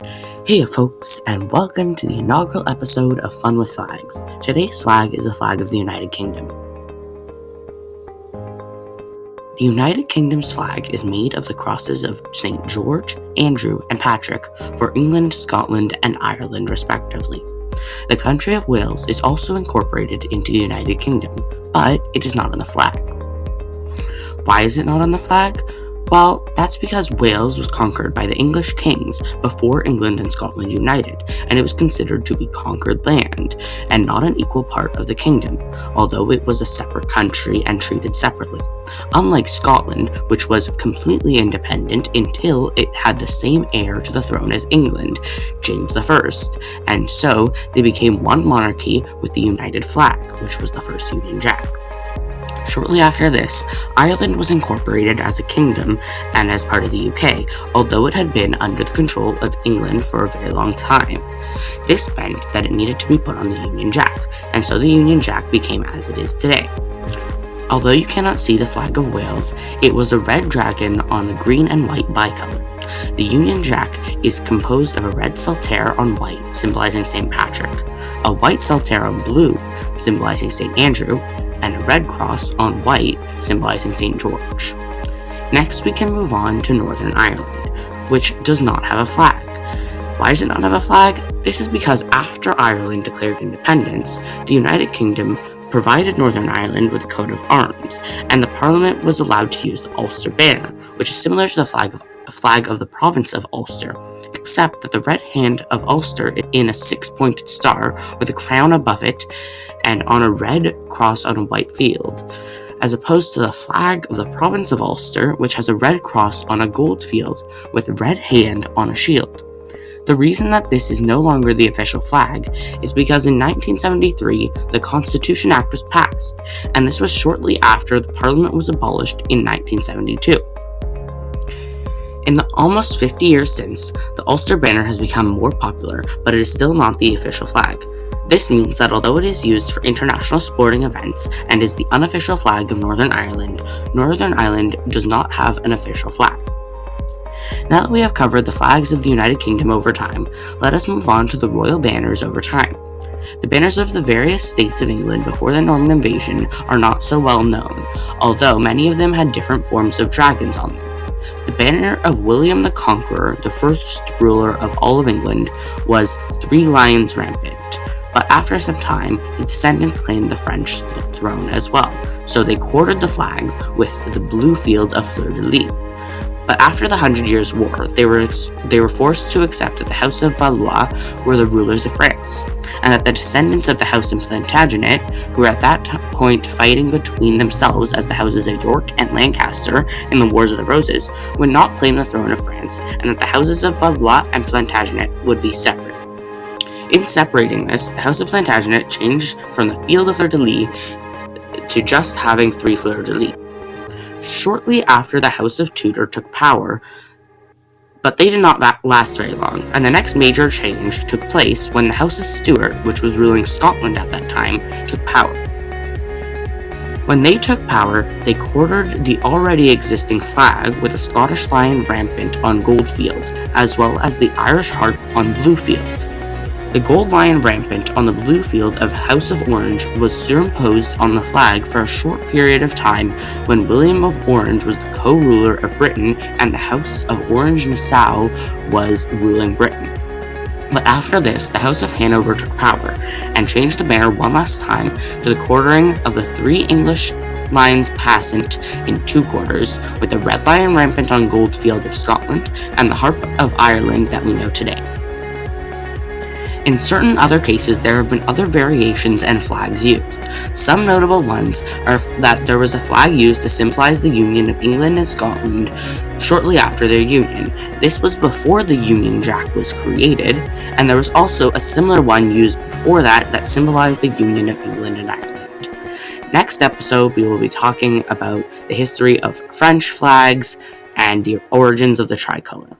Hey folks, and welcome to the inaugural episode of Fun with Flags. Today's flag is the flag of the United Kingdom. The United Kingdom's flag is made of the crosses of St. George, Andrew, and Patrick for England, Scotland, and Ireland respectively. The country of Wales is also incorporated into the United Kingdom, but it is not on the flag. Why is it not on the flag? Well, that's because Wales was conquered by the English kings before England and Scotland united, and it was considered to be conquered land, and not an equal part of the kingdom, although it was a separate country and treated separately. Unlike Scotland, which was completely independent until it had the same heir to the throne as England, James I, and so they became one monarchy with the united flag, which was the first Union Jack. Shortly after this, Ireland was incorporated as a kingdom and as part of the UK, although it had been under the control of England for a very long time. This meant that it needed to be put on the Union Jack, and so the Union Jack became as it is today. Although you cannot see the flag of Wales, it was a red dragon on a green and white bicolor. The Union Jack is composed of a red saltire on white, symbolizing St. Patrick, a white saltire on blue, symbolizing St. Andrew, and a red cross on white, symbolizing St. George. Next, we can move on to Northern Ireland, which does not have a flag. Why does it not have a flag? This is because after Ireland declared independence, the United Kingdom provided Northern Ireland with a coat of arms, and the Parliament was allowed to use the Ulster banner, which is similar to the flag of the province of Ulster, except that the red hand of Ulster is in a six-pointed star with a crown above it and on a red cross on a white field, as opposed to the flag of the province of Ulster, which has a red cross on a gold field with a red hand on a shield. The reason that this is no longer the official flag is because in 1973, the Constitution Act was passed, and this was shortly after the Parliament was abolished in 1972. In the almost 50 years since, the Ulster banner has become more popular, but it is still not the official flag. This means that although it is used for international sporting events and is the unofficial flag of Northern Ireland does not have an official flag. Now that we have covered the flags of the United Kingdom over time, let us move on to the royal banners over time. The banners of the various states of England before the Norman invasion are not so well known, although many of them had different forms of dragons on them. The banner of William the Conqueror, the first ruler of all of England, was 3 lions rampant, but after some time, his descendants claimed the French throne as well, so they quartered the flag with the blue field of fleur-de-lis. But after the 100 Years' War, they were forced to accept that the House of Valois were the rulers of France, and that the descendants of the House of Plantagenet, who were at that point fighting between themselves as the houses of York and Lancaster in the Wars of the Roses, would not claim the throne of France, and that the houses of Valois and Plantagenet would be separate. In separating this, the House of Plantagenet changed from the field of fleur-de-lis to just having 3 fleur-de-lis. Shortly after the House of Tudor took power, but they did not last very long, and the next major change took place when the House of Stuart, which was ruling Scotland at that time, took power. When they took power, they quartered the already existing flag with a Scottish lion rampant on gold field, as well as the Irish harp on blue field. The gold lion rampant on the blue field of House of Orange was superimposed on the flag for a short period of time when William of Orange was the co-ruler of Britain and the House of Orange-Nassau was ruling Britain. But after this, the House of Hanover took power and changed the banner one last time to the quartering of the 3 English lions passant in 2 quarters, with the red lion rampant on gold field of Scotland and the harp of Ireland that we know today. In certain other cases, there have been other variations and flags used. Some notable ones are that there was a flag used to symbolize the union of England and Scotland shortly after their union. This was before the Union Jack was created, and there was also a similar one used before that symbolized the union of England and Ireland. Next episode, we will be talking about the history of French flags and the origins of the tricolor.